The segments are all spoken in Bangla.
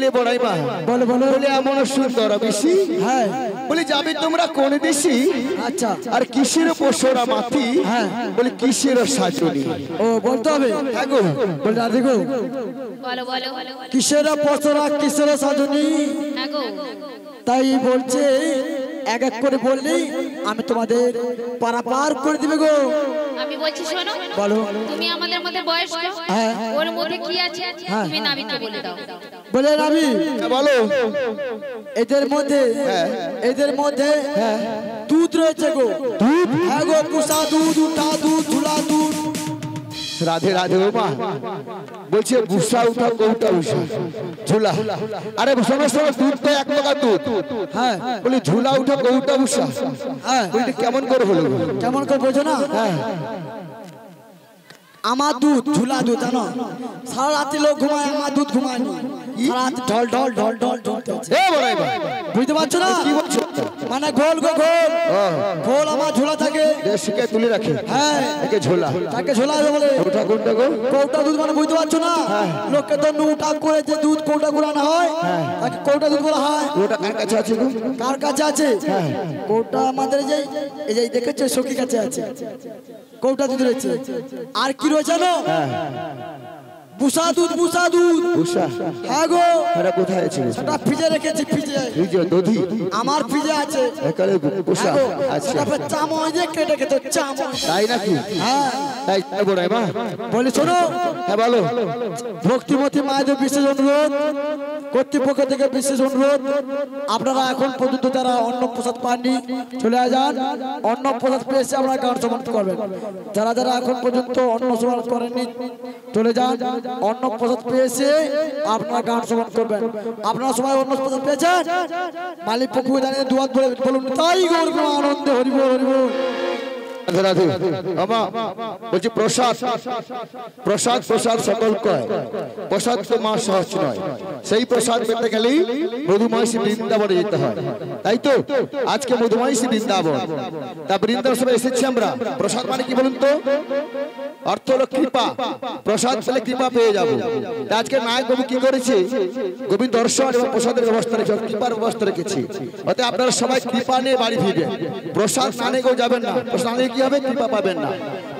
বলি বড়াই মা বলো বলো বলি এমন সুন্দর বেশি হ্যাঁ বলি যাবে তোমরা কোন দেশি আচ্ছা আর কিসের পোষরা মাটি হ্যাঁ বলি কিসের সাজনি ও বলতে হবে হ্যাঁ গো বল দাদি গো বলো বলো কিসের পছরা কিসের সাজনি হ্যাঁ গো তাই বলছে এক এক করে বললেই আমি তোমাদের পারাপার করে দিবে গো আমি বলছি শোনো বলো তুমি আমাদের মধ্যে বয়স্ক হ্যাঁ ওর মধ্যে কি আছে হ্যাঁ। তুমি নাবিকে বলে দাও বলে রাবি হ্যাঁ, বলো এদের মধ্যে দুধ রয়েছে গো দুধ হ্যাঁ গো কুসা দুধ উঠা দুধ ঝুলা দুধ রাধে রাধে ও মা বলছে ভুসা উঠা কৌটা ভুসা ঝুলা আরে সমস্ত দুধ তো এক টাকা দুধ হ্যাঁ বলি ঝুলা উঠা কৌটা ভুসা হ্যাঁ বলি কেমন করে হলো কেমন করে বোঝো না হ্যাঁ আমার দুধ ঝুলা দুধ জানো সারা রাতে লোক ঘুমায় আমার দুধ ঘুমায়নি সারা রাতে ঢল ঢল ঢল ঢল ঢলতে আছে এ বড়াই মা বুঝতে পারছো না কি বলছো মানে গোল গো গোল গোল আমার ঝোলা থাকে দেশকে তুলে রাখে হ্যাঁ একে ঝোলা তাকে ঝোলা হবে বলে ওটা কোনটা গো কৌটা দুধ মানে বুঝতে পারছো না লোককে তো নুটা করে যে দুধ কৌটা ঘোরানো হয় তাকে কৌটা দুধ বলা হয় ওটা কার কাছে আছে গো কার কাছে আছে কৌটা আমাদের যে এই যে দেখেছো সখী কাছে আছে কৌটা দুধ রয়েছে আর কি রয়েছে জানো বুসা দুধ উষা হ্যাঁ গো এটা কোথায় আছে সেটা ফ্রিজে রেখেছি ফ্রিজে এই যে দধি আমার ফ্রিজে আছে একালে উষা আচ্ছা তারপর চামচ দিয়ে কেটে কেটে চামচ তাই নাকি হ্যাঁ তাই বড়াই মা বলি শোনো হ্যাঁ বলো ভক্তিমতী মায়েদের বিশেষ অনুরোধ কর্তৃপক্ষ থেকে বিশেষ অনুরোধ আপনারা এখন পর্যন্ত যারা অন্ন প্রসাদ পাননি চলে যান অন্ন প্রসাদ পেয়েছে আপনারা গান সমান করবেন যারা যারা এখন পর্যন্ত অন্ন সমান করেননি চলে যান অন্ন প্রসাদ পেয়েছে আপনারা গান সমান করবেন আপনারা সবাই অন্ন প্রসাদ পেয়েছেন মালিক পক্ষ জানিয়ে দুয়ার ধরে বলুন তাই গৌর আনন্দে হরিব হরিব রাধে রাধে আমা বলছি প্রসাদ প্রসাদ প্রসাদ সকল কয় প্রসাদ তো মা সহজ নয় সেই প্রসাদ পেতে গেলেই মধুময়সী বৃন্দাবনে যেতে হয় তাই তো আজকে মধুময়সী বৃন্দাবন তা বৃন্দাবন সবাই এসেছি আমরা প্রসাদ মানে কি বলুন তো অর্থ হলো কৃপা প্রসাদ পেলে কৃপা পেয়ে যাবো আজকে নায়ক বাবু কি করেছে গোবিন্দ দর্শন এবং প্রসাদের ব্যবস্থা রেখে কৃপার ব্যবস্থা রেখেছি অতএব আপনারা সবাই কৃপা নিয়ে বাড়ি ফিরবেন প্রসাদ না নিয়ে কেউ যাবেন না প্রসাদ নিয়ে কি হবে কৃপা পাবেন না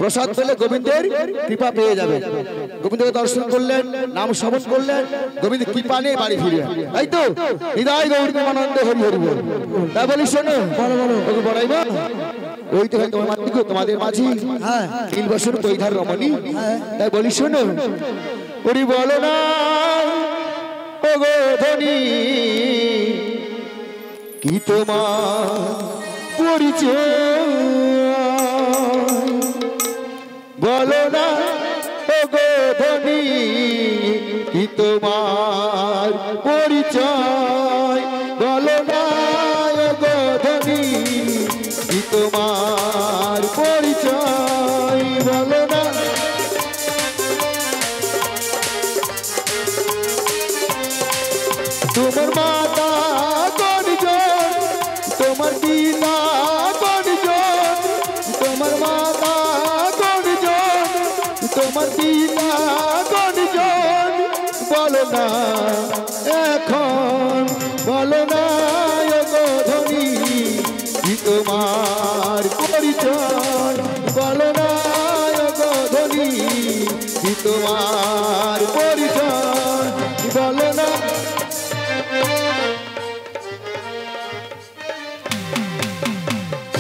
প্রসাদ পেলে গোবিন্দের কৃপা পেয়ে যাবেন গোবিন্দকে দর্শন করলেন নাম শ্রবণ করলেন গোবিন্দ কৃপা নিয়ে বাড়ি ফিরবেন তাই তো হৃদয় গৌরী আনন্দ হরি হরি বল তাই বলি শোনো বলো বলো বড়াইব ওই তো তোমার মাতৃক তোমাদের মাঝি হ্যাঁ 3 বছর কৈধার রমণী তাই বলি শোনো ওরি বলো না ও গো ধনী কি তোমার পরিচয় বলো না ও গো ধনী কি তোমার পরিচয় বলো না ও গো ধনী কি তোমার পরিচয় বলো না তোমার মাতা কোনজন তোমার পিতা কোনজন তোমার মাতা কোনজন তোমার পিতা কোনজন বলো না এখন বলো না ও গো ধনী কি তোমার পরিচয় বলো না ও গো ধনী কি তোমার পরিচয় বলো না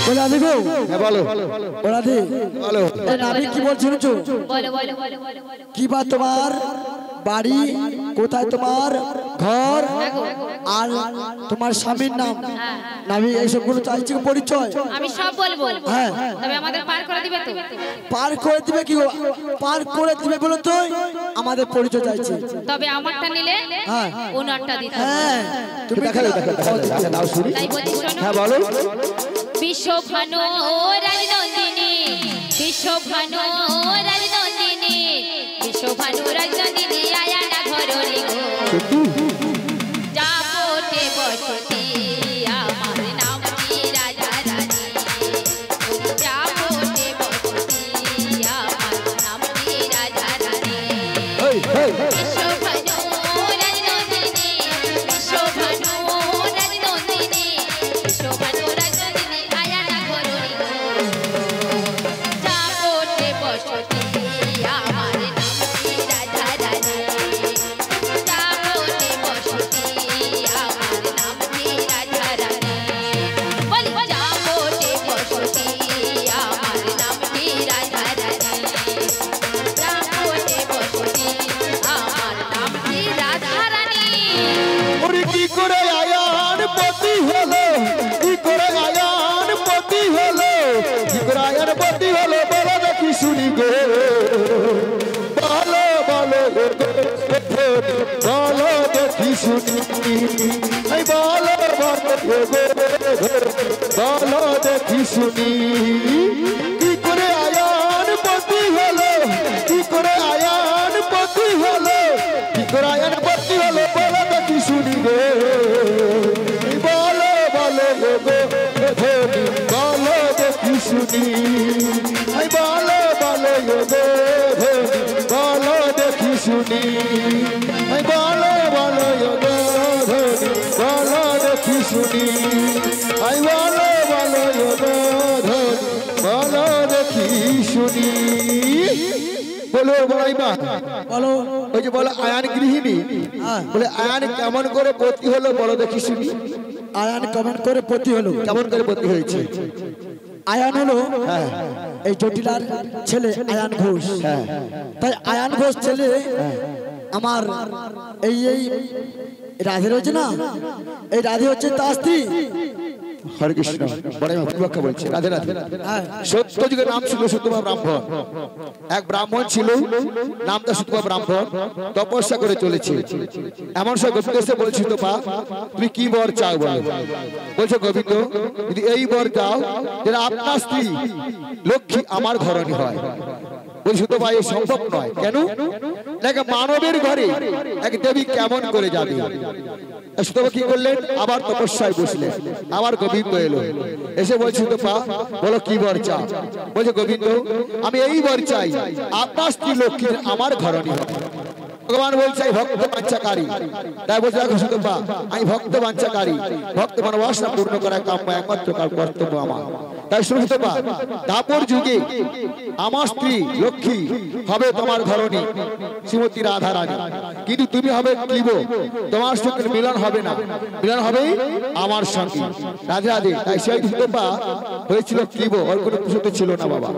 বলে আদি গো হ্যাঁ বলো বলে আদি বলো এই নাবি কি বলছো শুনছো বলো বলো কি বা তোমার বাড়ি কোথায় তোমার ঘর আর তোমার স্বামীর নাম নাবি এইসব গুলো চাইছি পরিচয় আমি সব বলবো হ্যাঁ তবে আমাদের পার করে দিবে তো পার করে দিবে কি গো পার করে দিবে বলো তো আমাদের পরিচয় চাইছি তবে আমারটা নিলে হ্যাঁ ওনারটা দিতে হবে। হ্যাঁ তুমি দেখা দাও শুনি তাই বলছি শোনো হ্যাঁ বলো বিশ্বভানু রাজনন্দিনী বিশ্বভানু রাজনন্দিনী বিশ্বভানু রাজনন্দিনী আয়া না ঘরে গো যা পোটে বসতি আমার নাম কি রাজা রানী যা পোটে বসতি আমার নাম কি রাজা রানী বিশ্বভানু রাজনন্দিনী শুনি এই বলো বলো দেখি শুনি কি করে আয়ান পতি হলো কি করে আয়ান পতি হলো কি করে আয়ান পতি হলো বলো দেখি শুনি রে বলো বলো বলো দেখি শুনি এই বলো বলো বলো দেখি শুনি এই বলো বলো বলো দেখি শুনি এই বলো বলো বলো দেখি শুনি বলো বলাই মা বলো ওই যে বলো আয়ান গৃহিণী বলে আয়ান কেমন করে পতি হলো বলো দেখি শুনি আয়ান কমেন্ট করে পতি হলো কেমন করে পতি হয়েছে আয়ান হলো এই জটিলার ছেলে আয়ান ঘোষ তাই আয়ান ঘোষ ছেলে আমার এই রাধে রয়েছে না এই রাধে হচ্ছে তার স্ত্রী হরে কৃষ্ণ বড় ভক্তিবাক্য বলছে রাধে রাধে সত্য যুগের নাম ছিল সত্যবা ব্রাহ্মণ এক ব্রাহ্মণ ছিল নামটা সত্যবা ব্রাহ্মণ তপস্যা করে চলেছে এমন সব গোবিন্দ এসে বলছি তো পা তুমি কি বর চাও বলো বলছে গোবিন্দ যদি এই বর চাও যেটা আপনার স্ত্রী লক্ষ্মী আমার ঘরণী হয় বলছি তো ভাই সম্ভব নয় কেন দেখে মানবের ঘরে এক দেবী কেমন করে যাবে সুতরাং কি করলেন আবার তপস্যায় বসলেন আবার গোবিন্দ এলো এসে বলছি তো পা বলো কি বর চাও বলছে গোবিন্দ আমি এই বর চাই আপনার স্ত্রী লক্ষ্মী আমার ঘরণী হবে ভগবান বলছে ভক্ত বাঞ্ছাকারী তাই বলছে দেখো সুতপা আমি ভক্ত বাঞ্ছাকারী ভক্ত মনোবাসনা পূর্ণ করা কাম্য একমাত্র কর্তব্য আমার তাই সুতপা দাপর যুগে আমার স্ত্রী লক্ষ্মী হবে তোমার ঘরণী শ্রীমতী রাধা রানী কিন্তু তুমি হবে ক্লীব তোমার সঙ্গে মিলন হবে না মিলন হবে আমার সঙ্গে রাধে রাধে তাই সেই সুতপা হয়েছিল ক্লীব ওর কোনো পুষতে ছিল না বাবা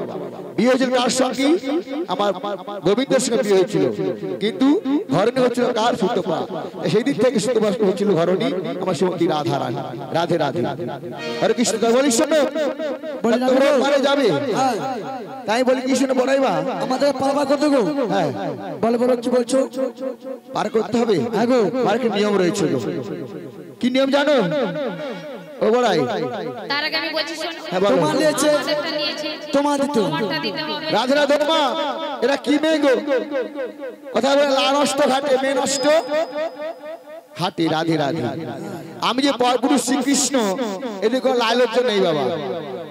বিয়ে হয়েছিল কার সঙ্গে আমার গোবিন্দের সঙ্গে বিয়ে হয়েছিল কিন্তু ঘরণী হচ্ছিল কার সুতপা সেই দিক থেকে সুতপা হচ্ছিল ঘরণী আমার শ্রীমতী রাধা রানী রাধে রাধে হরে কৃষ্ণ বলিস শোনো পারে যাবে তাই বলি কৃষ্ণ বড়াইবা আমাদের পারবা কত গো হ্যাঁ বলো বলো কি বলছো পার করতে হবে হ্যাঁ গো পার কি নিয়ম রয়েছে গো কি নিয়ম জানো ও বড়াই তার আগে আমি বলছি শোনো হ্যাঁ বলো তোমার নিয়েছে আমাদেরটা নিয়েছে তোমার দিতে তোমারটা দিতে হবে রাধে রাধে মা এরা কি মেয়ে গো কথা বলে লা নষ্ট ঘাটে মেয়ে নষ্ট হাটে রাধে রাধে আমি যে পরপুরুষ শ্রীকৃষ্ণ এদের কোনো লাইলজ্জ নেই বাবা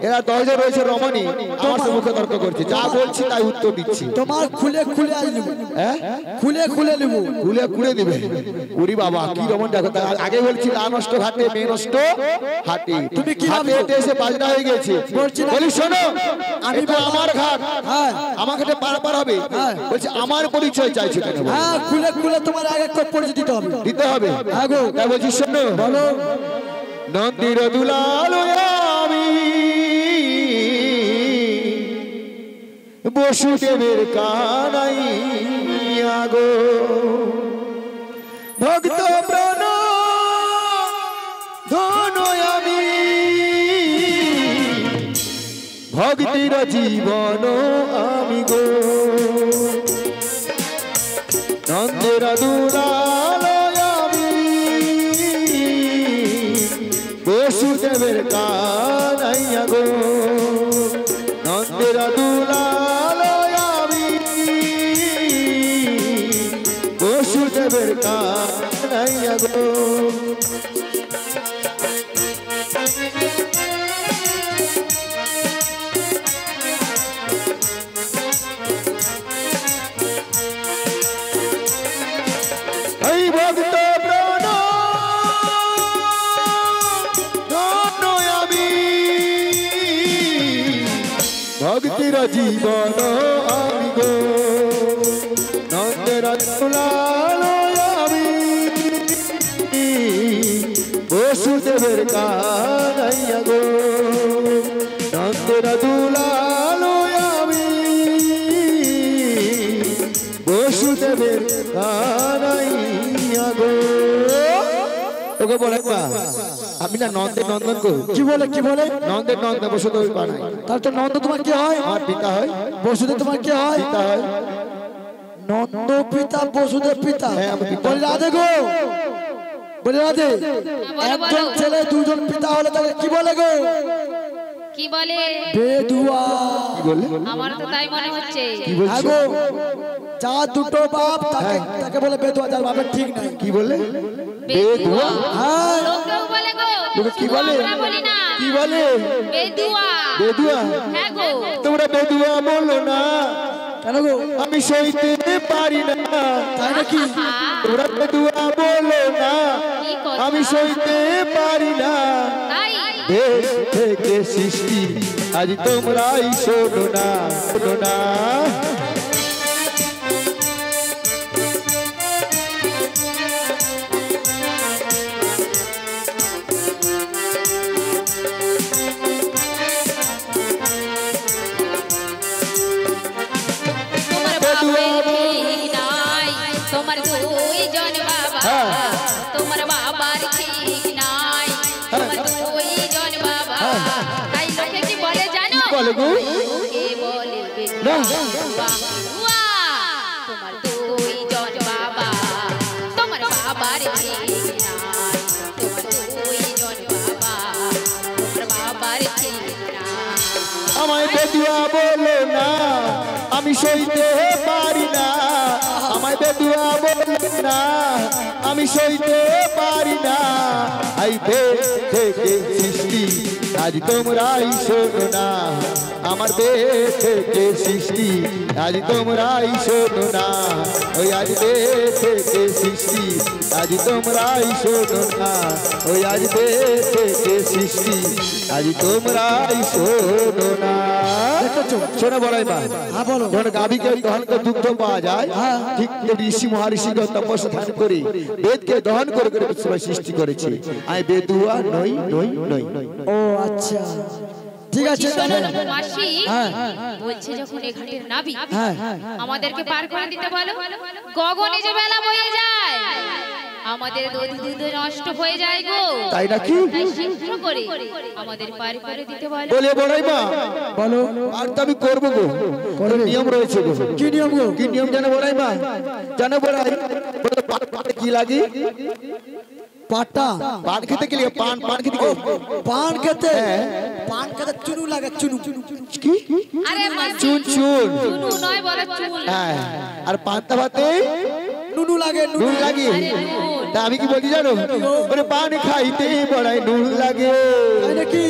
এরা 10 জন রয়েছে রমণী আমার সাথে মুখে তর্ক করছে যা বলছি তাই উত্তর দিচ্ছি তোমার খুলে খুলে আই নেব হ্যাঁ খুলে খুলে নেব খুলে খুলে দিবে উরি বাবা কি রমণ দেখো আগে বলছি লা নষ্ট ঘাটে মেয়ে নষ্ট হাটে তুমি কি হাটে ভাবছো? হেঁটে এসে বাজনা হয়ে গেছে বলছি না। বলি শোনো আমি আমি তো আমার ঘাট হ্যাঁ আমাকে তো পার হবে হ্যাঁ। বলছি আমার পরিচয় চাইছো কেন বলো? হ্যাঁ খুলে খুলে তোমার আগে একটা পরিচয় দিতে হবে দিতে হবে হ্যাঁ গো তাই বলছি শোনো বলো নন্দির দুলাল আমি বসুদেবের কানাই আগো ভক্ত প্রাণ ধন আমি ভক্তির জীবন আমি গো নন্দির দুলাল আমি বসুদেবের কানাইয়া গো নন্দির দুলাল আমি বসুদেবের কানাইয়া গো এই ভক্ত প্রাণ ধন্য আমি ভক্তির জীবন আমি গো নন্দের দুলাল আমি বসুদেবের কানাইয়া গো নন্দের দুলাল আমি বসুদেবের কানাইয়া গো ওকে বলে মা আমি না নন্দের নন্দন গো কি বলে নন্দের নন্দন বসুদেবের কানাই তাহলে তো নন্দ তোমার কি হয় আমার পিতা হয় বসুদেব তোমার কি হয় পিতা হয় নন্দ পিতা বসুদেব পিতা হ্যাঁ, আমি পিতা। বলি রাধে গো বলে রাধে বলো, একজন বলো। ছেলে দুজন পিতা হলে তাকে কি বলে গো? কি বলে? বেদুয়া। কি বলে? আমার তো তাই মনে হচ্ছে। কি বলছো? আগো যার দুটো বাপ তাকে তাকে বলে বেদুয়া, যার বাপের ঠিক নাই। কি বলে? বেদুয়া। হ্যাঁ লোকেও বলে গো। লোকে কি শুধু বলে? আমরা বলি না। কি বলে? বেদুয়া। বেদুয়া? হ্যাঁ গো। তোমরা বেদুয়া বলো না, কেন গো? আমি সইতে পারি না। তাই নাকি? তোমরা বেদুয়া বলো না, কি কথা? আমি সইতে পারি না। তাই দেশ থেকে সৃষ্টি আজ তোমরাই শোনো না, শোনো না। তোমার বাপের ঠিক নাই, তোমার দুইজন বাবা। তোমার বাবার ঠিক নাই, তোমার দুইজন বাবা। তাই লোকে কি বলে জানো? বলে গো? কে বলে না। বেদুয়া। তোমার দুইজন বাবা, তোমার বাবার ঠিক নাই, তোমার দুইজন বাবা, তোমার বাবার ঠিক নাই। আমায় বেদুয়া বলো না, আমি সইতে পারি না। আমায় বেদুয়া বলো না, আমি সইতে পারি না। আই দেশ থেকে সৃষ্টি আজ তোমরাই শোনো না, আমার দেশ থেকে সৃষ্টি আজ তোমরাই শোনো না। ওই আজ দেশ থেকে সৃষ্টি আজ তোমরাই শোনো না। ওই আজ দেশ থেকে সৃষ্টি আজ তোমরাই শোনো না। শোনো বড়াই মা, হ্যাঁ বলো। যখন গাভীকে দহন করে দুগ্ধ পাওয়া যায়, ঠিক ঋষি মহারিষিকে তপস্যা ধ্যান করে বেদকে দহন করে করে সবাই সৃষ্টি করেছে। আমি বেদুয়া নই নই নই। ও আচ্ছা ঠিক আছে। শোনো না, মাসি হ্যাঁ। বলছে যখন এ ঘাটের নাবি হ্যাঁ আমাদেরকে পার করে দিতে বলো। গগনে যে বেলা বয়ে যায়, আমাদের দধি দুধ নষ্ট হয়ে যায় গো। তাই নাকি? তাই শীঘ্র করে আমাদের পার করে দিতে বলো। বলে বড়াই মা, বলো। আর তো আমি করবো গো, করবে? নিয়ম রয়েছে গো। কি নিয়ম গো? কি নিয়ম জানো বড়াই মা? জানো বড়াই? বলে পাতে কি লাগে? পাটা। পান খেতে গেলে পান খেতে গেলে পান খেতে? হ্যাঁ। পান খেতে চুনু লাগে, চুনু। কি? আরে মাসি, চুন চুন। চুনু নয় বলে চুল। হ্যাঁ, আর পান্তা ভাতে নুনু লাগে, নুন লাগে। তা আমি কি বলি জানো? ওরে পান খাইতে বড়াই নুন লাগে, তাই নাকি?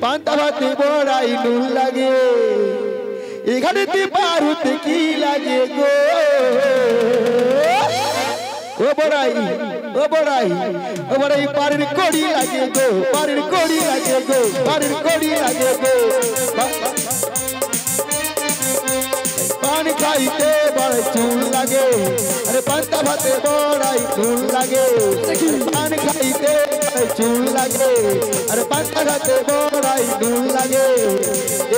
পান্তা ভাতে বড়াই নুন লাগে। এখানে পার হতে কি লাগে গো? ও বড়াই, ও বড়াই, ও বড়াই পারের কড়ি লাগে গো, পারের কড়ি লাগে গো, পারের কড়ি লাগে গো। পান খাইতে বড়াই চুল লাগে, আরে পান্তা ভাতে বড়াই চুল লাগে। পান খাইতে বড়াই চুল লাগে, আরে পান্তা ভাতে বড়াই নুন লাগে।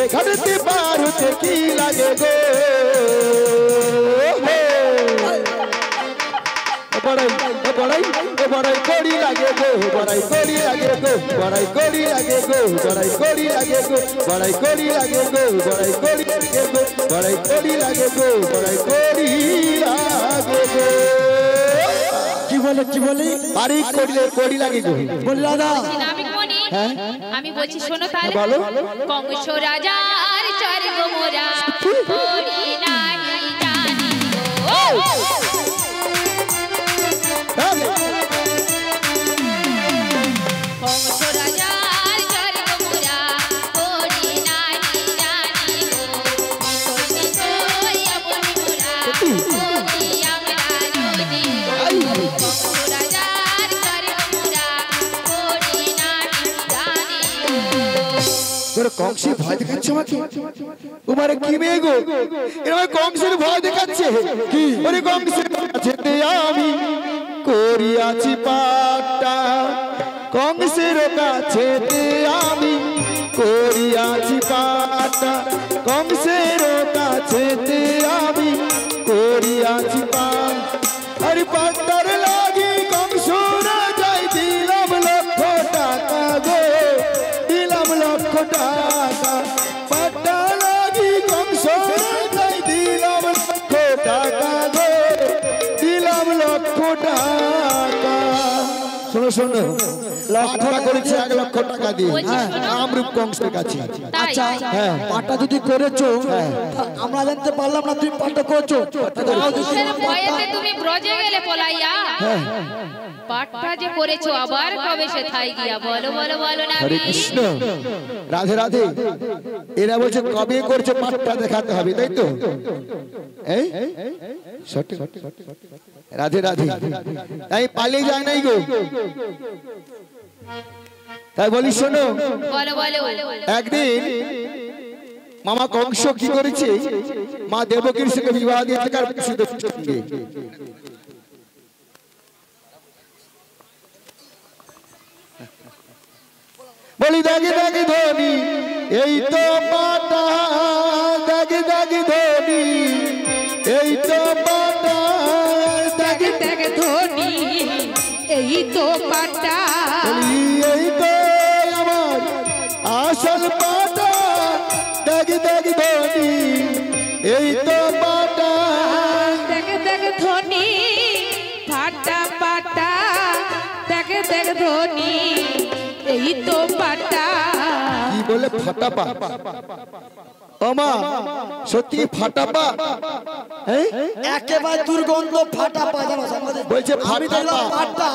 এখানে পার হতে কি লাগে গো? বড়াই বড়াই বড়াই কড়ি লাগে গো, বড়াই কড়ি লাগে গো, বড়াই কড়ি লাগে গো, বড়াই কড়ি লাগে গো, বড়াই কড়ি লাগে গো, বড়াই কড়ি লাগে গো, বড়াই কড়ি লাগে গো, বড়াই কড়ি লাগে গো। কি বলে কি বলি? বাড়ি করলে কড়ি লাগে গো। বলি দাদা। আমি মনি, আমি বলছি শোনো তাহলে। বলো। কংস রাজার চার গো মোরা করি নাই জানি গো। কংস রাজার চার গো মোরা করি নাই জানি গো। নিতই নিতই আপন মোরা করি আমরা রোজি গো। কংস রাজার চার গো মোরা করি নাই জানি গো। কংসের ভয় দেখাচ্ছে আমাকে? তোমারে কি মেয়ে গো, এরকম কংসের ভয় দেখাচ্ছে? কি ওরে কংসের কাছেতে আমি করিয়াছি পাটা, কংসের কাছেতে আমি করিয়াছি পাটা, কংসের কাছেতে আমি করিয়াছি পাট। আরে পাটার লাগি কংস রাজাই দিলাম লক্ষ টাকা গো, দিলাম লক্ষ টাকা। পাটা লাগি কংস রাজাই দিলাম লক্ষ টাকা গো, দিলাম লক্ষ টাকা। শোনো লক্ষটা করেছে 1 লক্ষ টাকা দিয়ে কামরূপ কংসের কাছে। আচ্ছা হ্যাঁ পাঠটা যদি করেছো আমরা জানতে পারলাম না তুমি পাঠটা করেছো। তুমি ব্রজে গেলে পলাইয়া পাঠটা যে করেছো আবার কবে সে থাই গিয়া বলো বলো বলো না। হরে কৃষ্ণ রাধে রাধে। এরা বলছে কবে করছে পাঠটা দেখাতে হবে তাই তো। এই সঠিক রাধে রাধে। তাই পালিয়ে যায় নাই গো। তাই বলি শোনো বলো বলো। একদিন মামা কংস কি করেছে মা দেবকীর সঙ্গে বিবাহ দিয়েছে কার সঙ্গে বলি দাগি দাগি ধনি এই তো পাটা দাগি দাগি ধনি এই তো পাটা দাগি দাগি ধনি এই তো পাটা এই তো আমার আসল পাটা দাগি দাগি ধনি এই তো পাটা দাগি দাগি ধনি পাটা পাটা দাগি দাগি ধনি এই তো পাটা। কি বলে ফাটা পা ওমা সত্যি ফাটা পা একেবারে দুর্গন্ধ ফাটা পা জানো আমাদের বলছে ফাটা পা পাটা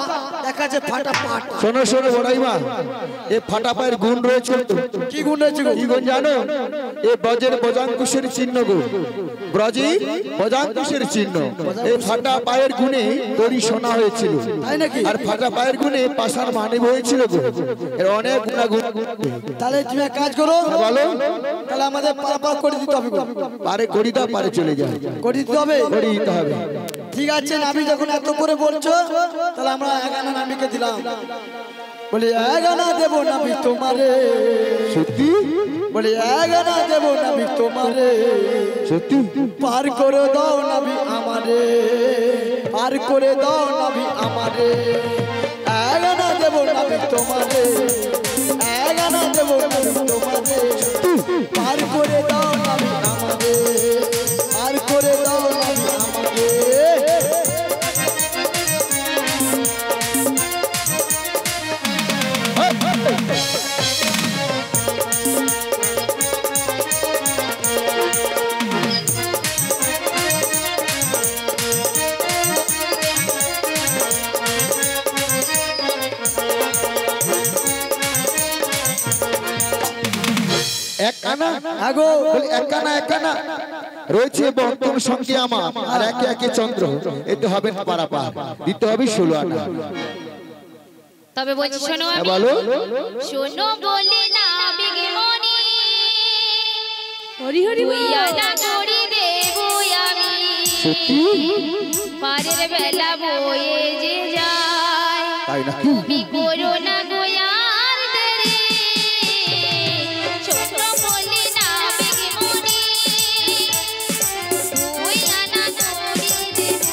দেখাচ্ছে ফাটা পাট। শোনো শোনো বড়াইমা এই ফাটা পায়ের গুণ রয়েছে তো। কি গুণ রয়েছে গো? কি গুণ জানো? এই ব্রজের বজাঙ্কুশের চিহ্ন গো। ব্রজে বজাঙ্কুশের চিহ্ন। এই ফাটা পায়ের গুণে তরি সোনা হয়েছিল তাই নাকি? আর ফাটা পায়ের গুণে পাষাণ মানিব হয়েছিল গো। এর অনেক গুণাগুণ। তাহলে তুমি এক কাজ করো বলো তাহলে আমাদের পারাপার করে দিতে হবে গো। পারে করিদা পারে চলে যায় করে দিতে হবে করে দিতে হবে। ঠিক আছে নাবি যখন এত করে বলছো তাহলে আমরা 11 নাবিকে দিলাম। বলি 11 দেব নাবি তোমারে সত্যি বলি 11 দেব নাবি তোমারে সত্যি পার করে দাও নাবি আমারে পার করে দাও নাবি আমারে 11 দেব নাবি তোমারে 11 দেব নাবি তোমারে পার করে দাও নাবি আমারে পার করে দাও নাবি আমারে। একখানা আগো বলি একখানা রয়েছে বর্তমান সঙ্গে আমার আর একে একে চন্দ্র এতে হবে না পারাপার দিতে হবে 16 আনা। তবে বলছি শোনো বলো শোনো বলি না বিগমনি হরি হরি আনা করি দেব আমি সত্যি পারের বেলা বয়ে যে যায় তাই না তুমি করো না গোয়ার দেরি ছোট বলি না বিগমনি তুই আনা করি দেব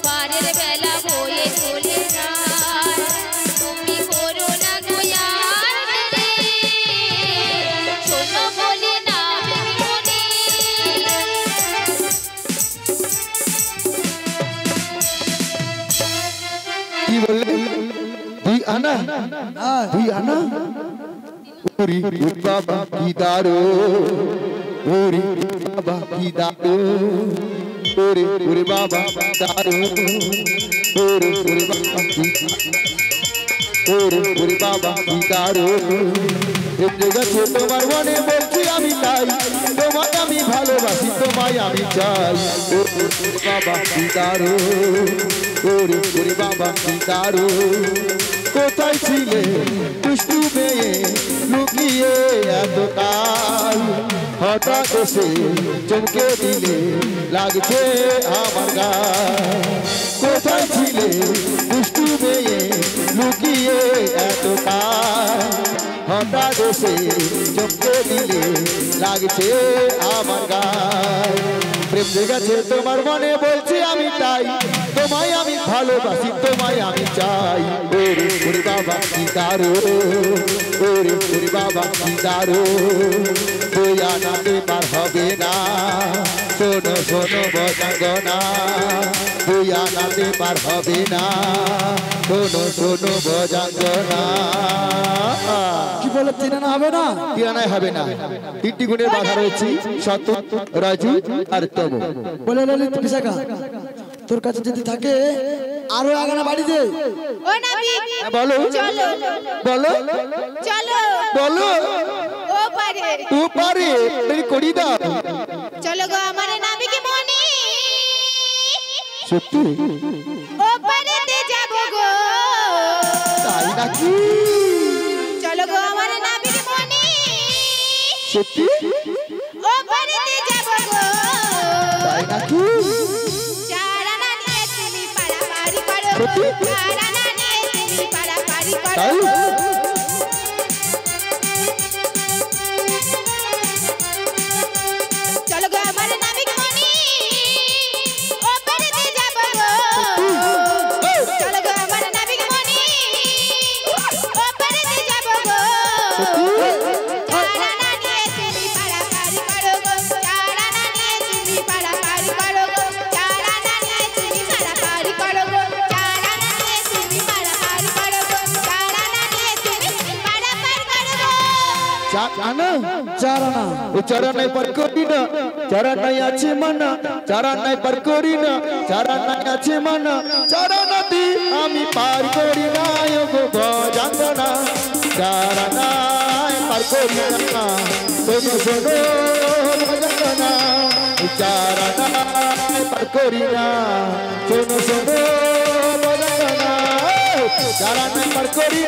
পারের বেলা বয়ে চলে যায় তুমি করো না গোয়ার দেরি ছোট বলি না বিগমনি। কি বললে 2 আনা 2 আনা ওরে বাবা কি দারো ওরে বাবা কি দারো ওরে ওরে বাবা দারো ওরে ওরে বাবা কি ওরে ওরে বাবা কি দারো এতে গেছে তোমার মনে বলছি আমি তাই তোমায় আমি ভালোবাসি তোমায় আমি চাই ওরে ওরে বাবা কি দারো ওরে ওরে বাবা কি দারো কোথায় ছিলে দুষ্টু মেয়ে লুকিয়ে এতকাল হঠাৎ এসে চমকে দিলে লাগছে আমার গান কোথায় ছিলে দুষ্টু মেয়ে লুকিয়ে এতকাল হঠাৎ এসে চমকে দিলে লাগছে আমার গান প্রেম জেগেছে তোমার মনে বলছি আমি তাই তোমায় আমি ভালোবাসি তোমায় আমি চাই ওরে ওরে বাবা কি দারো ওরে ওরে বাবা কি দারো দুই আনন্দে পার হবে না শোনো শোনো বজাঙ্গনা দুই আনন্দে পার হবে না শোনো শোনো বজাঙ্গনা কি বলে তিন আনা হবে না? তিন আনায় হবে না তিনটি গুণের বাধা রয়েছে সত রাজু আর তব বলে ললিত বিশাখা তোর কাছে যদি থাকে আরো আগানা বাড়ি দে। ও নাবিক বলো চলো বলো চলো বলো ও পারে ও পারে মেরি করি দাও চলো গো আমার নাবিক মনি সত্যি ও পারেতে যাব গো তাই নাকি চলো গো আমার নাবিক মনি সত্যি ও পারেতে যাব গো তাই নাকি চারানা নিয়ে তুমি পারাপারি করো সত্যি? চারানা নিয়ে তুমি পারাপারি করো তাই চলো গো আমার নাবিক মনি ও পারেতে যাব গো চলো গো আমার নাবিক মনি ও পারেতে যাব গো চারানা নিয়ে তুমি পারাপারি করো গো চারানা নিয়ে তুমি পারাপারি করো গো চারানা নিয়ে তুমি পারাপারি করো গো চারানা নিয়ে তুমি পারাপারি করো গো চারানা নিয়ে তুমি পারাপারি করো গো আনা চার আনা ও চরণায় পার করি না চরণায় আছে মানা চরণায় পার করি না চরণায় আছে মানা চরণাতে আমি পার করি না গো বজাঙ্গনা চরণায় পার করি না শোনো শোনো বজাঙ্গনা চরণায় পার করি না শোনো শোনো বজাঙ্গনা চরণায় পার করি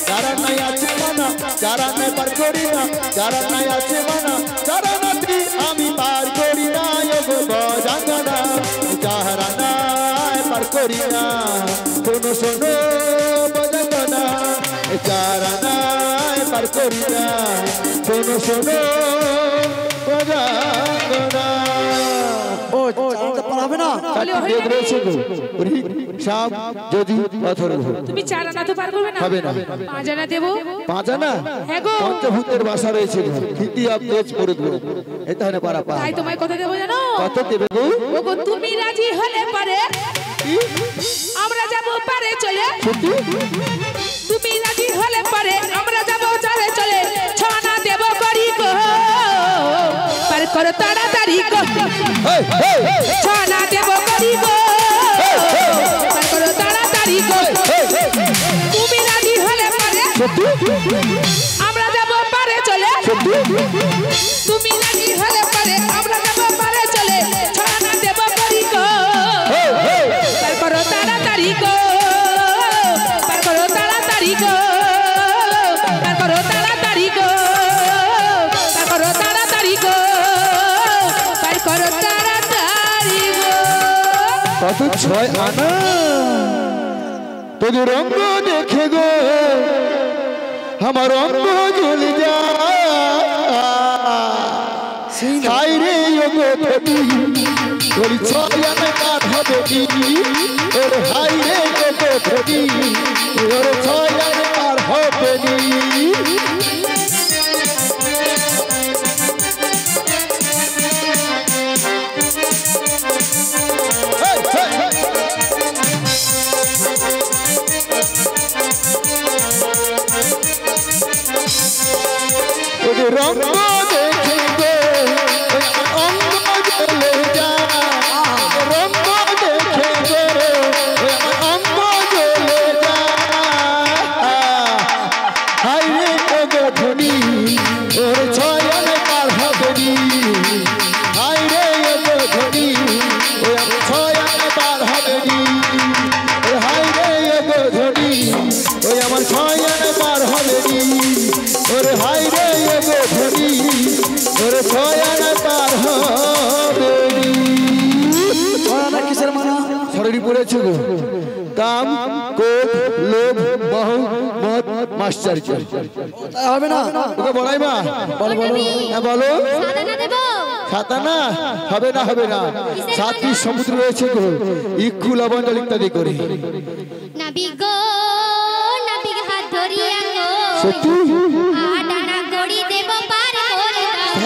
চরণায় আছে মানা চরণায় পার করি না চরণায় আছে মানা চরণাতে আমি পার করি না গো বজাঙ্গনা চরণায় পার করি না শোনো শোনো বজাঙ্গনা চরণায় পার করি না শোনো শোনো বজাঙ্গনা ও চারটা পার হবে না? যোগ রয়েছে গো সাপ যদি অথর্ব তুমি চার আনা তো পার করবে না? হবে না পাঁচ আনা দেবো। পাঁচ আনা হ্যাঁ গো। পঞ্চভূতের বাসা রয়েছে গো খিতি আপ তেজ করে গো এটা হলে পারা পা তাই তোমায় কথা দেবো জানো? কত দেবে গো ওগো তুমি রাজি হলে পারে আমরা যাব পারে চলে। সত্যি তুমি রাজি হলে পারে আমরা যাব চালে চলে ছনা দেব করি গো পার করো তাড়াতাড়ি গো হেই, হেই, হেই, ছনা দেব করি গো পার করো তাড়াতাড়ি গো হেই, হেই, তুমি রাজি হলে পারে সত্যি আমরা যাব পারে চলে। সত্যি তুমি রাজি হলে পারে আমরা যাব পারে চলে ছনা দেব করি গো হেই, হেই, পার করো তাড়াতাড়ি গো পার করো তাড়াতাড়ি গো পার করো তাড়াতাড়ি গো পার করো তাড়াতাড়ি গো পার করো তাড়াতাড়ি গো। কত ছয় আনা তোদের রঙ্গ দেখে গো আমার রঙ্গ জ্বলে যায় হাই রে গো ফটি তোর ছয় আনা কাঠ হবে কি তোর হাই রে গো ফটি তোর ছয় আনা কাঠ হবে নি হেই, হেই, হেই। তোদের রঙ্গ দেখে গো অঙ্গ জ্বলে যায় রঙ্গ দেখে গো অঙ্গ জ্বলে যায় হাই রে গো ধনী ওর ছয়নে পার হবে নি হাই রে গো ধনী ওর ছয়নে পার হবে নি হাই রে গো ধনী ওই আমার ছয়নে পার হবে নি ওরে হাই রে গো ধনী ওরে ছয়নে পার হবে নি ছয় আনা কিসের মানা? শরীর পড়েছে গো কাম কোপ লোভ মোহ মদ মাশ্চর্য তাই হবে না? ওকে বলাই মা বলো বলো হ্যাঁ বলো সাধনা দেব সাতানা হবে না হবে না সাতটি সমুদ্র রয়েছে গো ইক্ষু লবণ জল ইত্যাদি করে নাবিক গো নাবিক হাত ধরিয়া গো সত্যি ডানা গড়ি দেব পার করে দাও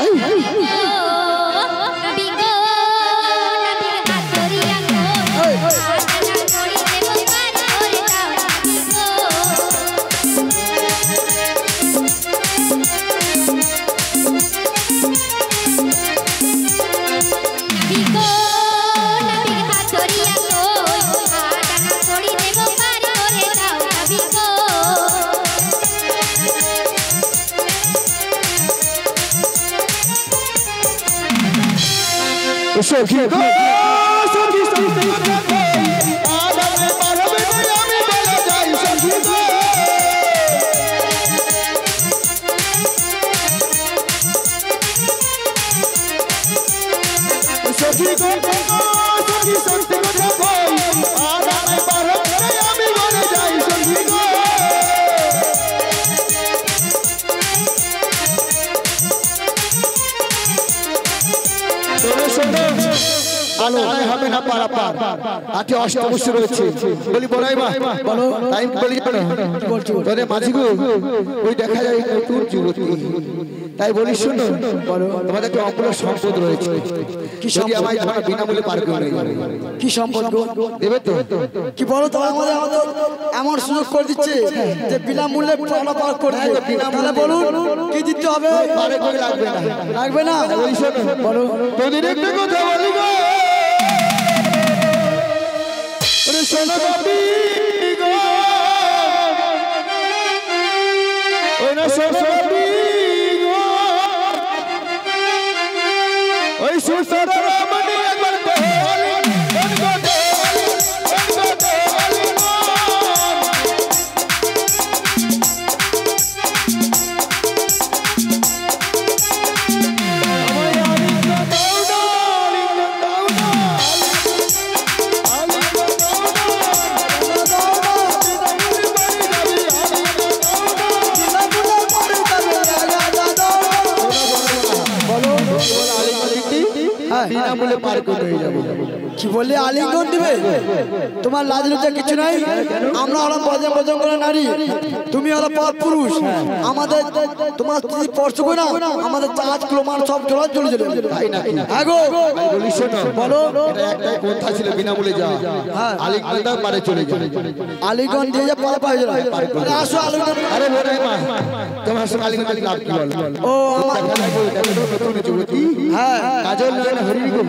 সখী গো সখী সখী আদামে পারবে আমি বলে যাই সখী গো সখী গো সখী সখী কথা কই আদামে পারবে আমি বলে যাই সখী গো আলো হবে না পারাপার আটি অষ্টমস্য রয়েছে বলি বলাই মা বলো তাই বলি তোরে মাঝি গো ওই দেখা যায় নতুন যুবতী তাই বলি শুনো তোমাদের একটা অমূল্য সম্পদ রয়েছে কি যদি আমায় তোমরা বিনামূল্যে পার করে কি সম্পদ দেবে তো কি বলো তো আমাদের এমন সুযোগ করে দিচ্ছে যে বিনামূল্যে পার করে দেবে তাহলে বলুন কি দিতে হবে পারে করে লাগবে না বলি শোনো বলো তোদের একটা কথা বলি গো ওরে শোনো বাপি গো ওই না শোনো বাপি গো ওই সুসর রামনি একবার বলি বিনামূল্যে পার করে হয়ে যাবে কি বললে আলিঙ্গন দিবে তোমার লাজ লজ্জা কিছু নাই আমরা হলাম বজন বজন করে নারী তুমি হলো পর পুরুষ আমাদের তোমার স্ত্রী স্পর্শ করে না আমাদের চাঁদ ক্লোমান সব জোড়া চলে যাবে তাই না আগো বলি শোনো বলো এটা একটা কথা ছিল বিনামূল্যে যা আলিঙ্গনটা পারে চলে যাবে আলিঙ্গন দিয়ে যা পার পাই যাবে আরে আসো আলিঙ্গন আরে বলে মা তোমার সঙ্গে আলিঙ্গন লাভ কি বল ও আমার নতুন যুবতী হ্যাঁ কাজল নয়ন হরি গো